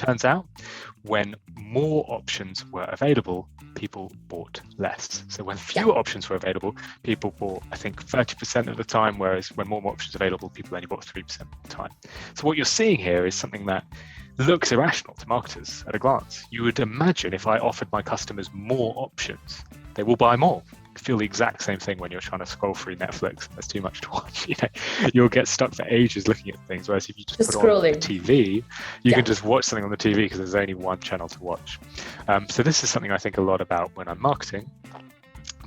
Turns out, when more options were available, people bought less. So when fewer options were available, people bought, I think, 30% of the time, whereas when more options available, people only bought 3% of the time. So what you're seeing here is something that looks irrational to marketers at a glance. You would imagine if I offered my customers more options, they will buy more. Feel the exact same thing when you're trying to scroll through Netflix and there's too much to watch. You'll get stuck for ages looking at things, whereas if you just put scrolling on the TV, you can just watch something on the TV because there's only one channel to watch. So this is something I think a lot about when I'm marketing,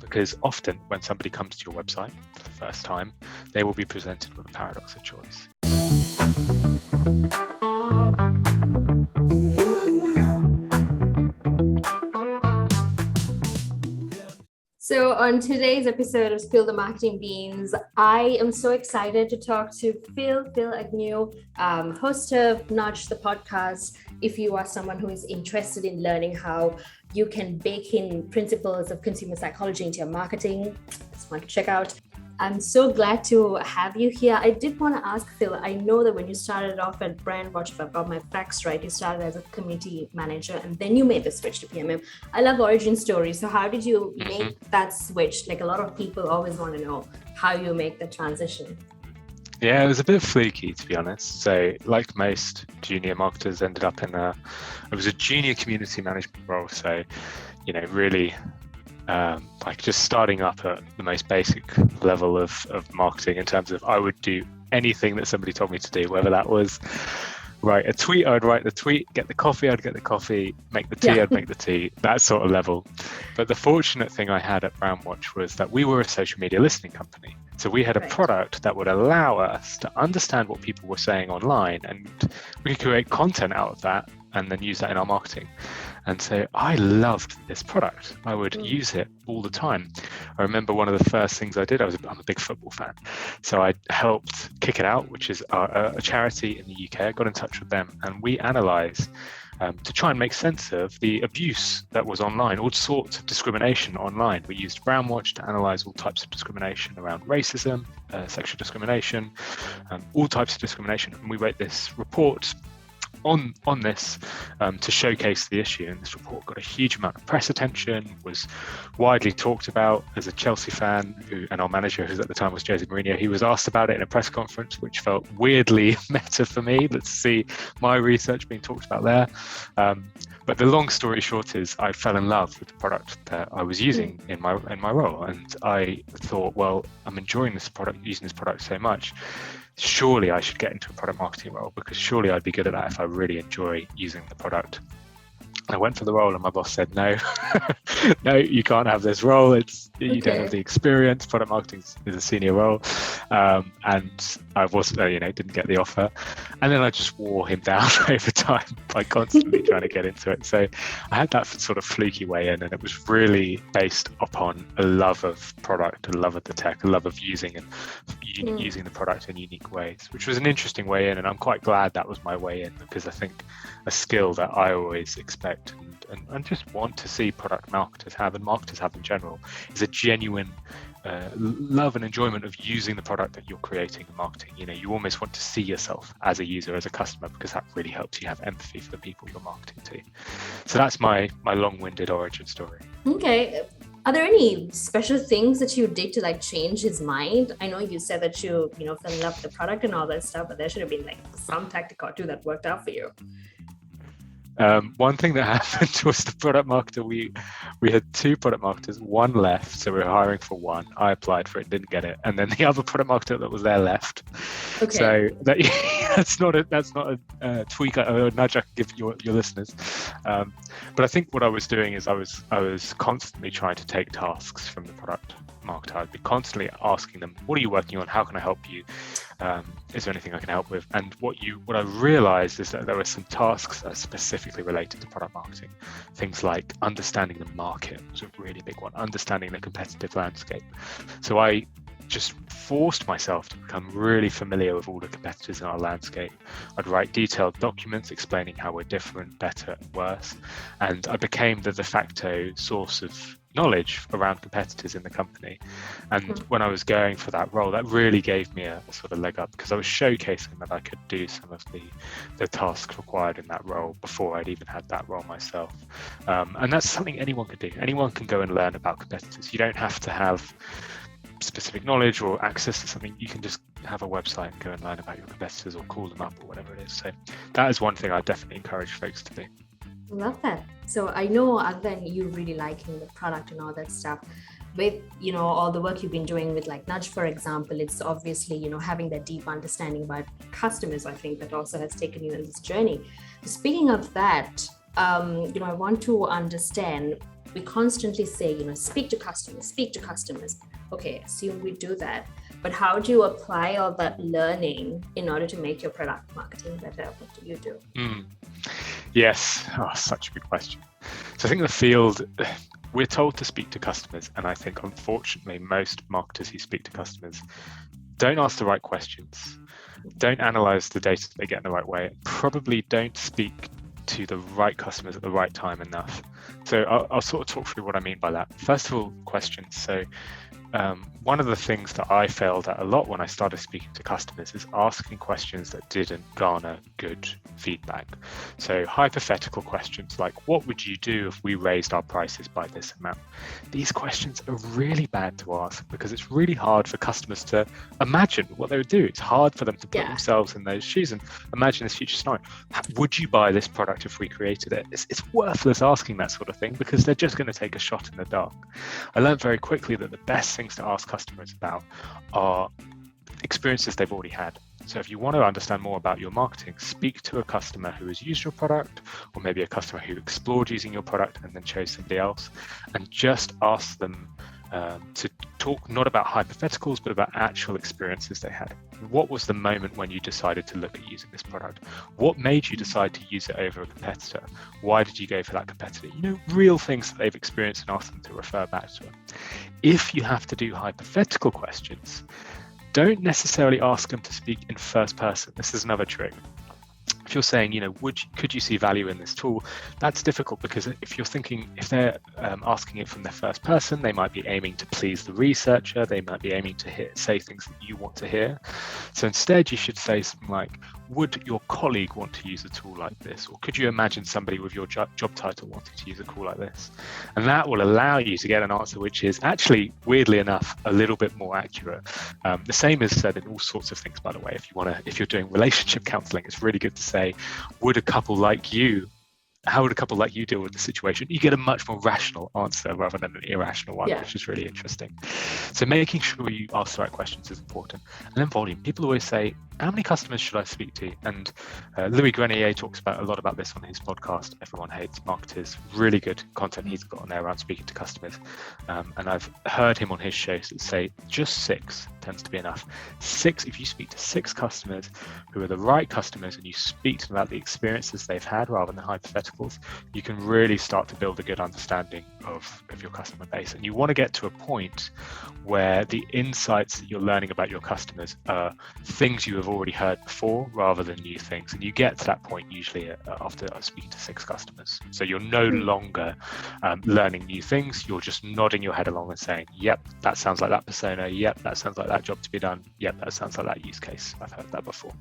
because often when somebody comes to your website for the first time, they will be presented with a paradox of choice. So on today's episode of Spill the Marketing Beans, I am so excited to talk to Phill Agnew, host of Nudge the podcast. If you are someone who is interested in learning how you can bake in principles of consumer psychology into your marketing, that's one to check out. I'm so glad to have you here. I did want to ask Phill, I know that when you started off at Brandwatch, if I've got my facts right, you started as a community manager and then you made the switch to PMM. I love origin stories. So how did you make that switch? Like a lot of people always want to know how you make the transition. Yeah, it was a bit fluky, to be honest. So like most junior marketers, ended up it was a junior community management role. So, really like just starting up at the most basic level of marketing in terms of I would do anything that somebody told me to do, whether that was write a tweet, I'd write the tweet, get the coffee, I'd get the coffee, make the tea, I'd make the tea, that sort of level. But the fortunate thing I had at Brandwatch was that we were a social media listening company. So we had a product that would allow us to understand what people were saying online, and we could create content out of that and then use that in our marketing. And so I loved this product. I would use it all the time. I remember one of the first things I did, I'm a big football fan. So I helped Kick It Out, which is a charity in the UK. I got in touch with them and we analysed to try and make sense of the abuse that was online, all sorts of discrimination online. We used Brandwatch to analyse all types of discrimination around racism, sexual discrimination, all types of discrimination. And we wrote this report on this to showcase the issue, and this report got a huge amount of press attention, was widely talked about. As a Chelsea fan, and our manager, who at the time was Jose Mourinho, he was asked about it in a press conference, which felt weirdly meta for me. Let's see my research being talked about there. But the long story short is I fell in love with the product that I was using in my role, and I thought, well, I'm enjoying this product, using this product so much. Surely I should get into a product marketing role, because surely I'd be good at that if I really enjoy using the product. I went for the role and my boss said, no, no, you can't have this role. You don't have the experience. Product marketing is a senior role. And I wasn't, didn't get the offer. And then I just wore him down over time by constantly trying to get into it. So I had that sort of fluky way in, and it was really based upon a love of product, a love of the tech, a love of using the product in unique ways, which was an interesting way in. And I'm quite glad that was my way in, because I think a skill that I always expect and just want to see product marketers have, and marketers have in general, is a genuine love and enjoyment of using the product that you're creating and marketing. You almost want to see yourself as a user, as a customer, because that really helps you have empathy for the people you're marketing to. So that's my long-winded origin story. Okay. Are there any special things that you did to change his mind? I know you said that you fell in love with the product and all that stuff, but there should have been some tactic or two that worked out for you. One thing that happened was the product marketer, we had two product marketers, one left, so we were hiring for one. I applied for it, didn't get it, and then the other product marketer that was there left. Okay. So that's not a tweak or a nudge I can give your listeners. But I think what I was doing is I was constantly trying to take tasks from the product marketer. I'd be constantly asking them, what are you working on? How can I help you? Is there anything I can help with? And what I realized is that there were some tasks that are specifically related to product marketing. Things like understanding the market was a really big one, understanding the competitive landscape. So I just forced myself to become really familiar with all the competitors in our landscape. I'd write detailed documents explaining how we're different, better, and worse. And I became the de facto source of knowledge around competitors in the company. And when I was going for that role, that really gave me a sort of leg up, because I was showcasing that I could do some of the tasks required in that role before I'd even had that role myself. And that's something anyone can do. Anyone can go and learn about competitors. You don't have to have specific knowledge or access to something. You can just have a website and go and learn about your competitors or call them up or whatever it is. So that is one thing I definitely encourage folks to do. Love that. So I know, other than you really liking the product and all that stuff, with all the work you've been doing with like Nudge, for example, it's obviously having that deep understanding about customers. I think that also has taken you on this journey. Speaking of that, I want to understand. We constantly say, speak to customers. Okay, assume we do that, but how do you apply all that learning in order to make your product marketing better? What do you do? Yes, such a good question. So I think the field, we're told to speak to customers, and I think unfortunately most marketers who speak to customers don't ask the right questions, don't analyze the data that they get in the right way, probably don't speak to the right customers at the right time enough. So I'll sort of talk through what I mean by that. First of all, questions. So one of the things that I failed at a lot when I started speaking to customers is asking questions that didn't garner good feedback. So hypothetical questions like, what would you do if we raised our prices by this amount? These questions are really bad to ask because it's really hard for customers to imagine what they would do. It's hard for them to put themselves in those shoes and imagine this future scenario. Would you buy this product if we created it? It's worthless asking that sort of thing because they're just going to take a shot in the dark. I learned very quickly that the best things to ask customers about are experiences they've already had. So if you want to understand more about your marketing, speak to a customer who has used your product, or maybe a customer who explored using your product and then chose somebody else, and just ask them to talk not about hypotheticals, but about actual experiences they had. What was the moment when you decided to look at using this product? What made you decide to use it over a competitor? Why did you go for that competitor? Real things that they've experienced, and ask them to refer back to it. If you have to do hypothetical questions, don't necessarily ask them to speak in first person. This is another trick. If you're saying, could you see value in this tool? That's difficult because if they're asking it from their first person, they might be aiming to please the researcher. They might be aiming to say things that you want to hear. So instead, you should say something like, would your colleague want to use a tool like this? Or could you imagine somebody with your job title wanting to use a tool like this? And that will allow you to get an answer which is actually, weirdly enough, a little bit more accurate. The same is said in all sorts of things, by the way. If you're doing relationship counseling, it's really good to say, how would a couple like you deal with the situation? You get a much more rational answer rather than an irrational one, which is really interesting. So making sure you ask the right questions is important. And then volume. People always say, how many customers should I speak to? And Louis Grenier talks a lot about this on his podcast, Everyone Hates Marketers. Really good content he's got on there around speaking to customers. And I've heard him on his shows that say just 6 tends to be enough. 6, if you speak to 6 customers who are the right customers and you speak to them about the experiences they've had rather than hypotheticals, you can really start to build a good understanding of your customer base. And you want to get to a point where the insights that you're learning about your customers are things you have already heard before rather than new things. And you get to that point usually after speaking to 6 customers. So you're no longer learning new things. You're just nodding your head along and saying, yep, that sounds like that persona. Yep, that sounds like that job to be done. Yep, that sounds like that use case. I've heard that before.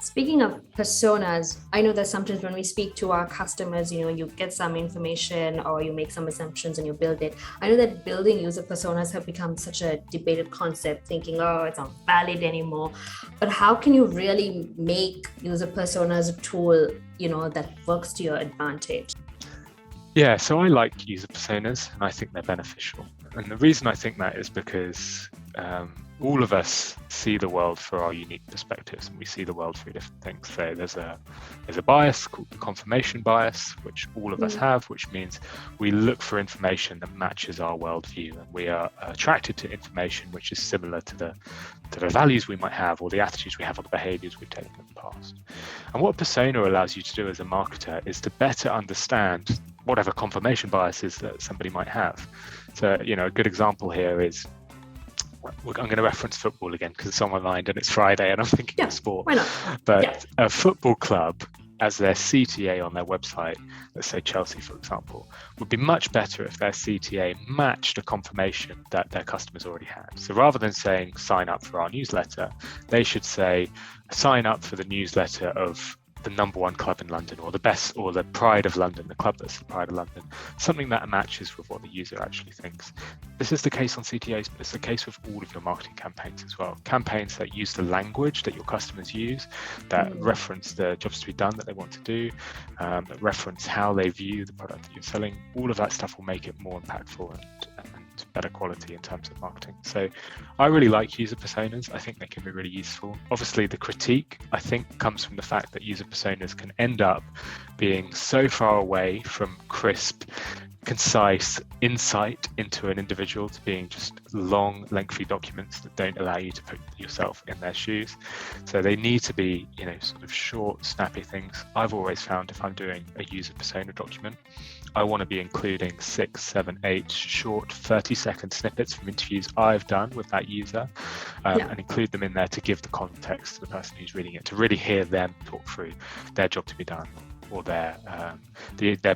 Speaking of personas, I know that sometimes when we speak to our customers, you get some information or you make some assumptions and you build it. I know that building user personas have become such a debated concept, thinking, it's not valid anymore. But how can you really make user personas a tool, that works to your advantage? Yeah, so I like user personas and I think they're beneficial. And the reason I think that is because all of us see the world through our unique perspectives, and we see the world through different things. So there's a bias called the confirmation bias, which all of us have, which means we look for information that matches our worldview, and we are attracted to information which is similar to the values we might have, or the attitudes we have, or the behaviors we've taken in the past. And what persona allows you to do as a marketer is to better understand whatever confirmation biases that somebody might have. So, a good example here is, I'm going to reference football again because it's on my mind and it's Friday and I'm thinking of sport. Why not? But a football club as their CTA on their website, let's say Chelsea, for example, would be much better if their CTA matched a confirmation that their customers already had. So rather than saying sign up for our newsletter, they should say sign up for the newsletter of the number one club in London, or the best, or the pride of London, the club that's the pride of London, something that matches with what the user actually thinks. This is the case on CTAs, but it's the case with all of your marketing campaigns as well. Campaigns that use the language that your customers use, that reference the jobs to be done that they want to do, that reference how they view the product that you're selling. All of that stuff will make it more impactful and better quality in terms of marketing. So I really like user personas. I think they can be really useful. Obviously, the critique, I think, comes from the fact that user personas can end up being so far away from crisp, concise insight into an individual to being just long, lengthy documents that don't allow you to put yourself in their shoes. So they need to be, sort of short, snappy things. I've always found if I'm doing a user persona document, I want to be including 6, 7, 8 short 30-second snippets from interviews I've done with that user, and include them in there to give the context to the person who's reading it, to really hear them talk through their job to be done, or their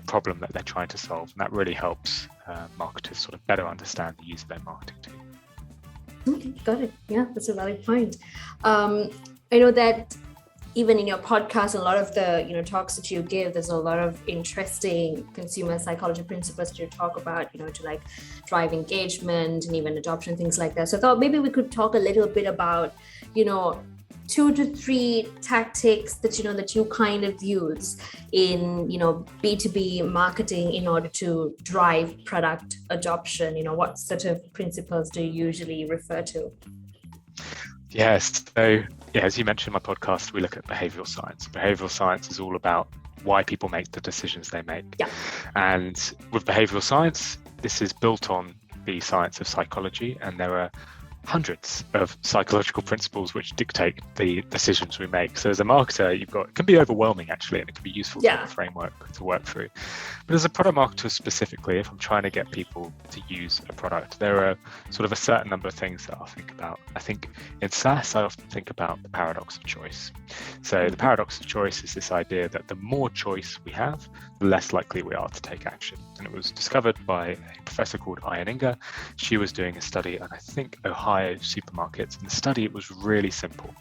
problem that they're trying to solve. And that really helps marketers sort of better understand the user they're marketing to. Okay, got it. Yeah, that's a valid point. I know that even in your podcast, a lot of the talks that you give, there's a lot of interesting consumer psychology principles that you talk about, to like drive engagement and even adoption, things like that. So I thought maybe we could talk a little bit about 2 to 3 tactics that that you kind of use in B2B marketing in order to drive product adoption. What sort of principles do you usually refer to? Yes. So as you mentioned in my podcast, we look at behavioural science. Behavioural science is all about why people make the decisions they make. Yeah. And with behavioural science, this is built on the science of psychology, and there are hundreds of psychological principles which dictate the decisions we make. So as a marketer, it can be overwhelming actually, and it can be useful to have a framework to work through. But as a product marketer specifically, if I'm trying to get people to use a product, there are sort of a certain number of things that I'll think about. I think in SaaS, I often think about the paradox of choice. So the paradox of choice is this idea that the more choice we have, the less likely we are to take action. And it was discovered by a professor called Ian Inger. She was doing a study on, I think, Ohio supermarkets. And the study, it was really simple.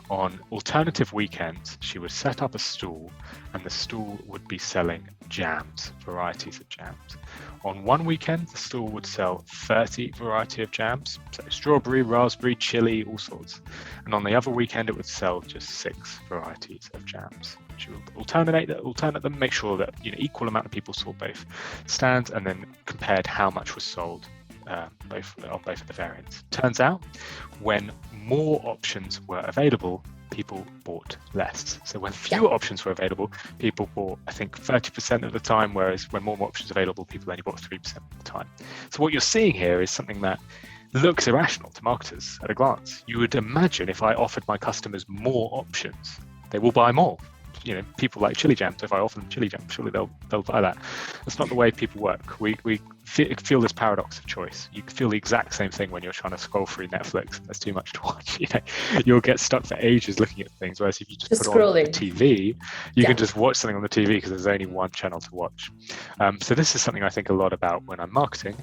On alternative weekends, she would set up a stall, and the stall would be selling jams, varieties of jams. On one weekend, the stall would sell 30 variety of jams, so strawberry, raspberry, chili, all sorts. And on the other weekend, it would sell just 6 varieties of jams. She would alternate them, make sure that equal amount of people saw both stands, and then compared how much was sold on both of the variants. Turns out, when more options were available, people bought less. So when fewer options were available, people bought, I think, 30% of the time, whereas when more options available, people only bought 3% of the time. So what you're seeing here is something that looks irrational to marketers at a glance. You would imagine if I offered my customers more options, they will buy more. People like chili jams. If I offer them chili jams, surely they'll buy that. That's not the way people work. We feel this paradox of choice. You feel the exact same thing when you're trying to scroll through Netflix and there's too much to watch. You'll get stuck for ages looking at things. Whereas if you just put on the TV, you can just watch something on the TV because there's only one channel to watch. So this is something I think a lot about when I'm marketing,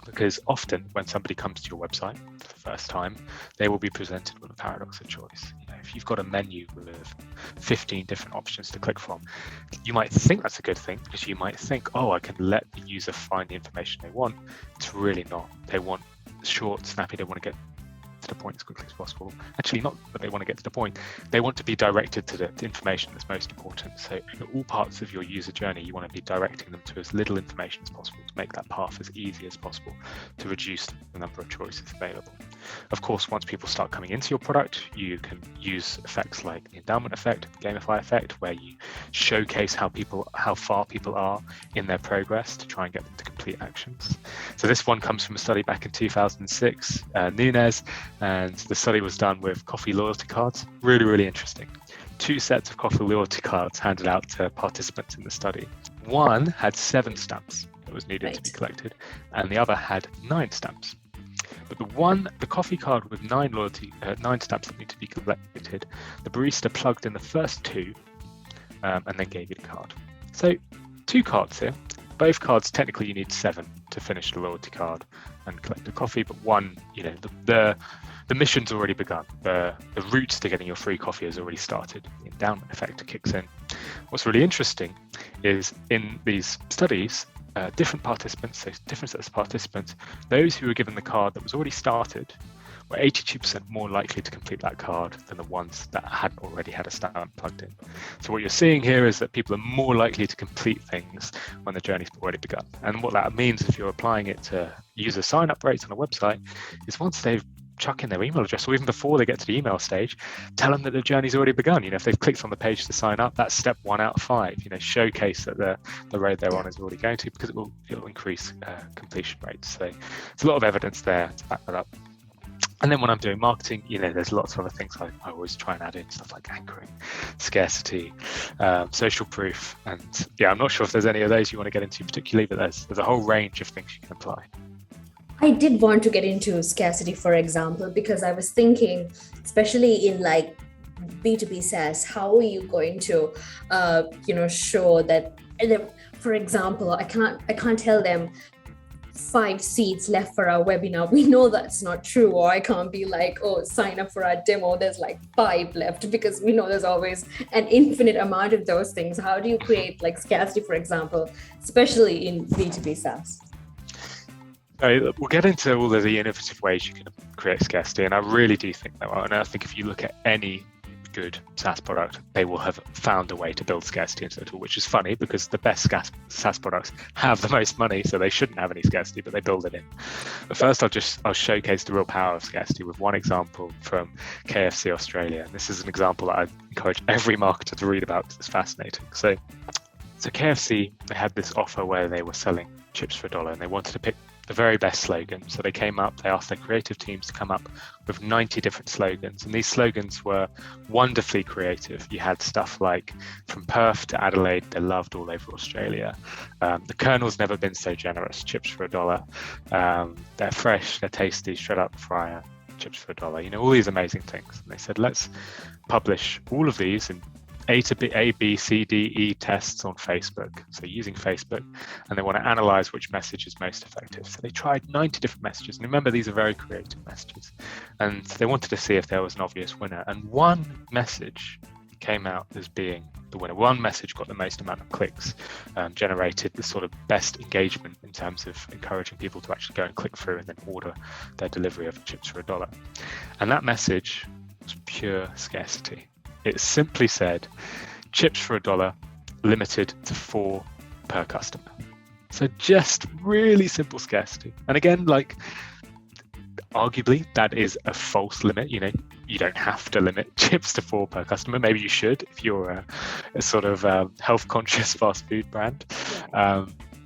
because often when somebody comes to your website for the first time, they will be presented with a paradox of choice. If you've got a menu with 15 different options to click from, you might think that's a good thing, because you might think, I can let the user find the information they want. It's really not. They want short, snappy, they want to get to the point as quickly as possible. Actually, not that they want to get to the point. They want to be directed to the information that's most important. So in all parts of your user journey, you want to be directing them to as little information as possible to make that path as easy as possible, to reduce the number of choices available. Of course, once people start coming into your product, you can use effects like the endowment effect, the gamify effect, where you showcase how far people are in their progress to try and get them to complete actions. So this one comes from a study back in 2006, Nunes, and the study was done with coffee loyalty cards. Really, really interesting. 2 sets of coffee loyalty cards handed out to participants in the study. One had 7 stamps that was needed to be collected, and the other had 9 stamps. But the coffee card with 9 stamps that need to be collected, the barista plugged in the first 2 and then gave you the card. So 2 cards here. Both cards, technically you need 7 to finish the loyalty card and collect a coffee, but one, the mission's already begun. The route to getting your free coffee has already started. The endowment effect kicks in. What's really interesting is in these studies, different participants, so different sets of participants, those who were given the card that was already started were 82% more likely to complete that card than the ones that hadn't already had a stamp plugged in. So what you're seeing here is that people are more likely to complete things when the journey's already begun. And what that means, if you're applying it to user sign-up rates on a website, is once they've chuck in their email address, or even before they get to the email stage, tell them that the journey's already begun. If they've clicked on the page to sign up, that's step 1 out of 5. Showcase that the road they're on is already going to, because it'll increase completion rates. So there's a lot of evidence there to back that up. And then when I'm doing marketing, there's lots of other things I always try and add in, stuff like anchoring, scarcity, social proof. And I'm not sure if there's any of those you want to get into particularly, but there's a whole range of things you can apply. I did want to get into scarcity, for example, because I was thinking, especially in like B2B SaaS, how are you going to, show that, for example, I can't tell them 5 seats left for our webinar. We know that's not true. Or I can't be like, oh, sign up for our demo, there's like 5 left, because we know there's always an infinite amount of those things. How do you create like scarcity, for example, especially in B2B SaaS? We'll get into all of the innovative ways you can create scarcity, and I really do think that. And I think if you look at any good SaaS product, they will have found a way to build scarcity into it all, which is funny because the best SaaS products have the most money, so they shouldn't have any scarcity, but they build it in. But first, I'll showcase the real power of scarcity with one example from KFC Australia. And this is an example that I encourage every marketer to read about because it's fascinating. So KFC, they had this offer where they were selling chips for $1, and they wanted to pick the very best slogan. So they asked their creative teams to come up with 90 different slogans. And these slogans were wonderfully creative. You had stuff like, from Perth to Adelaide, they're loved all over Australia. The Colonel's never been so generous, chips for $1. They're fresh, they're tasty, straight out the fryer, chips for $1. All these amazing things. And they said, let's publish all of these in A, B, C, D, E tests on Facebook. So using Facebook, and they want to analyze which message is most effective. So they tried 90 different messages. And remember, these are very creative messages. And they wanted to see if there was an obvious winner. And one message came out as being the winner. One message got the most amount of clicks, generated the sort of best engagement in terms of encouraging people to actually go and click through and then order their delivery of chips for $1. And that message was pure scarcity. It simply said, chips for $1, limited to 4 per customer. So just really simple scarcity. And again, arguably, that is a false limit. You don't have to limit chips to 4 per customer. Maybe you should if you're a sort of health-conscious fast food brand.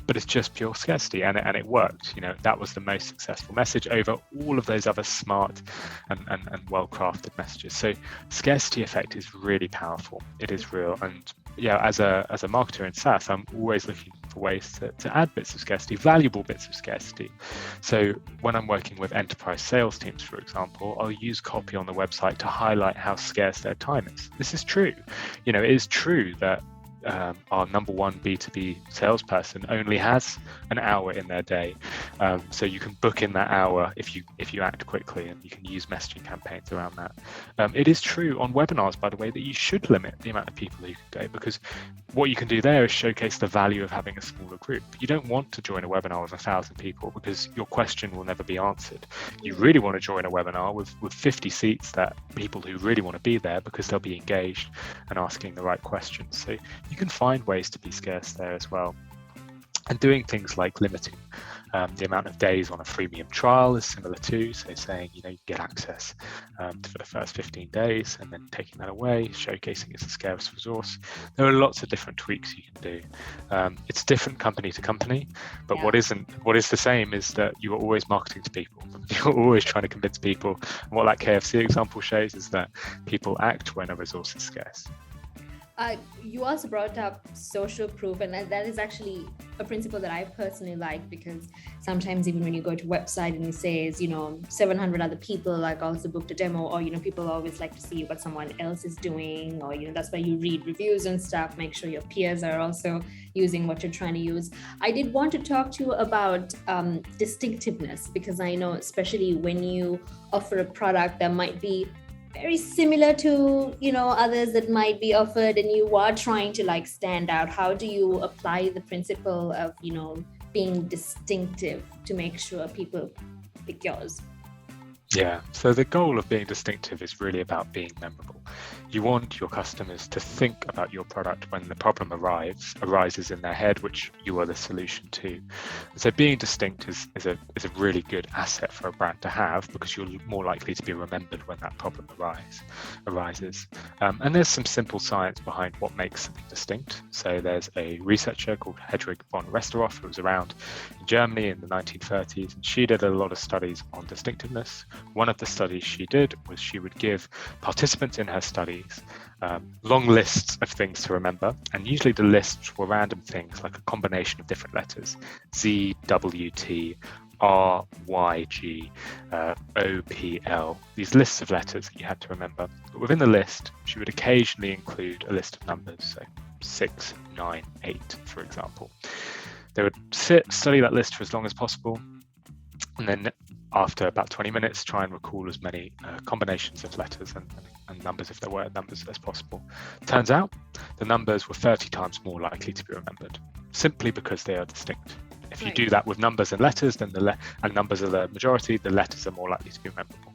But it's just pure scarcity, and it worked. That was the most successful message over all of those other smart and well-crafted messages. So scarcity effect is really powerful. It is real, and as a marketer in SaaS, I'm always looking for ways to add bits of scarcity, valuable bits of scarcity. So when I'm working with enterprise sales teams, for example, I'll use copy on the website to highlight how scarce their time is. This is true. It is true that our number one B2B salesperson only has an hour in their day, so you can book in that hour if you act quickly, and you can use messaging campaigns around that. It is true on webinars, by the way, that you should limit the amount of people who can go, because what you can do there is showcase the value of having a smaller group. You don't want to join a webinar with 1,000 people because your question will never be answered. You really want to join a webinar with 50 seats, that people who really want to be there because they'll be engaged and asking the right questions. So you can find ways to be scarce there as well. And doing things like limiting the amount of days on a freemium trial is similar too. So saying, you get access for the first 15 days and then taking that away, showcasing it's a scarce resource. There are lots of different tweaks you can do. It's different company to company, but what is the same is that you are always marketing to people. You're always trying to convince people. And what that KFC example shows is that people act when a resource is scarce. You also brought up social proof, and that is actually a principle that I personally like, because sometimes even when you go to a website and it says, 700 other people like also booked a demo, or, people always like to see what someone else is doing, or, that's why you read reviews and stuff, make sure your peers are also using what you're trying to use. I did want to talk to you about distinctiveness, because I know especially when you offer a product that might be very similar to others that might be offered, and you are trying to like stand out, how do you apply the principle of being distinctive to make sure people pick yours? Yeah, so the goal of being distinctive is really about being memorable. You want your customers to think about your product when the problem arises in their head, which you are the solution to. And so being distinct is a really good asset for a brand to have, because you're more likely to be remembered when that problem arises. And there's some simple science behind what makes something distinct. So there's a researcher called Hedwig von Westerhoff, who was around in Germany in the 1930s, and she did a lot of studies on distinctiveness. One of the studies she did was she would give participants in her studies long lists of things to remember, and usually the lists were random things like a combination of different letters: Z, W, T, R, Y, G, O, P, L. These lists of letters that you had to remember. But within the list, she would occasionally include a list of numbers, so 6, 9, 8, for example. They would study that list for as long as possible, and then after about 20 minutes, try and recall as many combinations of letters and numbers, if there were numbers, as possible. Turns out the numbers were 30 times more likely to be remembered, simply because they are distinct. If you do that with numbers and letters, then and numbers are the majority, the letters are more likely to be memorable.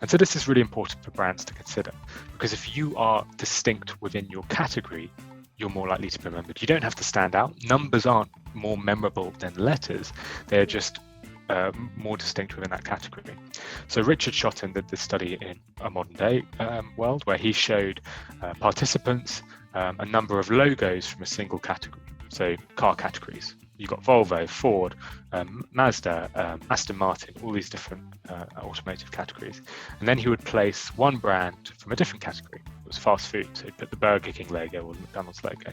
And so this is really important for brands to consider, because if you are distinct within your category, you're more likely to be remembered. You don't have to stand out. Numbers aren't more memorable than letters. They're just more distinct within that category. So Richard Shotton did this study in a modern day world, where he showed participants a number of logos from a single category. So car categories. You've got Volvo, Ford, Mazda, Aston Martin, all these different automotive categories. And then he would place one brand from a different category. It was fast food, so he put the Burger King logo or the McDonald's logo.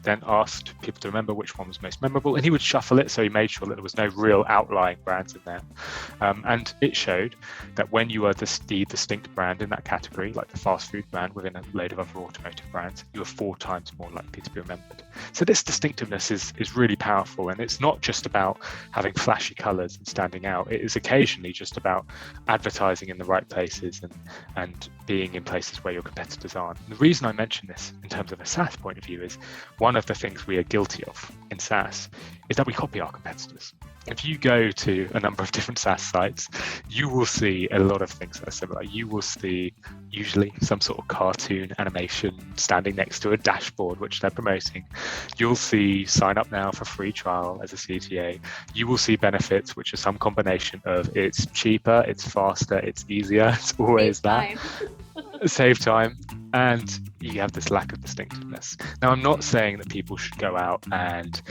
Then asked people to remember which one was most memorable, and he would shuffle it, so he made sure that there was no real outlying brands in there. And it showed that when you are the distinct brand in that category, like the fast food brand within a load of other automotive brands, you are 4 times more likely to be remembered. So this distinctiveness is really powerful, and it's not just about having flashy colors and standing out. It is occasionally just about advertising in the right places and being in places where your competitors aren't. And the reason I mention this in terms of a SaaS point of view is one of the things we are guilty of in SaaS is that we copy our competitors. If you go to a number of different SaaS sites, you will see a lot of things that are similar. You will see usually some sort of cartoon animation standing next to a dashboard which they're promoting. You'll see sign up now for free trial as a CTA. You will see benefits which are some combination of it's cheaper, it's faster, it's easier. It's always that. Save time. And you have this lack of distinctiveness. Now, I'm not saying that people should go out and,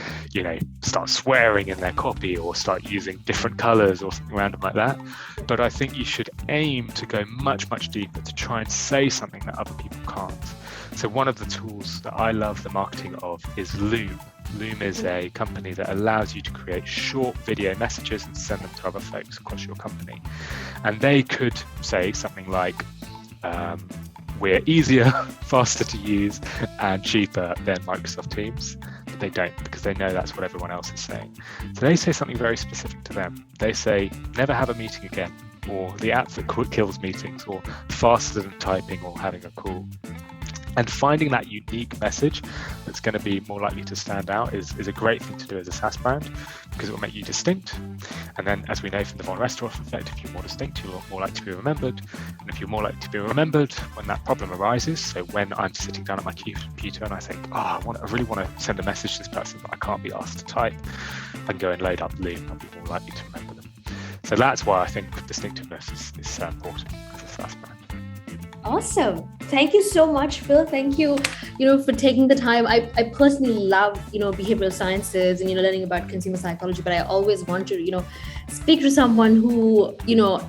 start swearing in their copy or start using different colors or something random like that. But I think you should aim to go much, much deeper to try and say something that other people can't. So one of the tools that I love the marketing of is Loom. Loom is a company that allows you to create short video messages and send them to other folks across your company. And they could say something like, we're easier, faster to use, and cheaper than Microsoft Teams. But they don't, because they know that's what everyone else is saying. So they say something very specific to them. They say, never have a meeting again, or the app that kills meetings, or faster than typing or having a call. And finding that unique message that's going to be more likely to stand out is a great thing to do as a SaaS brand, because it will make you distinct. And then, as we know from the von Westerhoff effect, if you're more distinct, you're more likely to be remembered. And if you're more likely to be remembered when that problem arises, so when I'm sitting down at my computer and I think, I really want to send a message to this person, but I can't be asked to type, I can go and load up Loom. I'll be more likely to remember them. So that's why I think distinctiveness is so important as a SaaS brand. Awesome. thank you so much, Phill. Thank you, for taking the time. I personally love, behavioral sciences and, learning about consumer psychology, but I always want to, speak to someone who,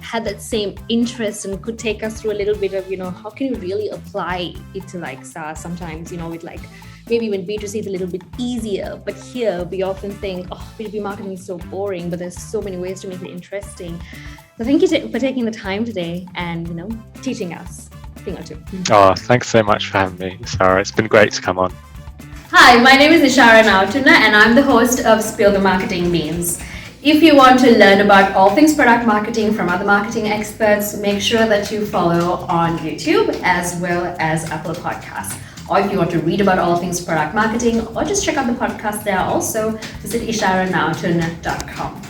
had that same interest and could take us through a little bit of, how can you really apply it to like SaaS sometimes, with like, maybe when B2C is a little bit easier, but here we often think, B2B marketing is so boring, but there's so many ways to make it interesting. So thank you for taking the time today and, teaching us a thing or two. Oh, thanks so much for having me, Sarah. It's been great to come on. Hi, my name is Ishara Nautuna and I'm the host of Spill the Marketing Beans. If you want to learn about all things product marketing from other marketing experts, make sure that you follow on YouTube as well as Apple Podcasts. Or if you want to read about all things product marketing or just check out the podcast there also, visit isharanautun.com.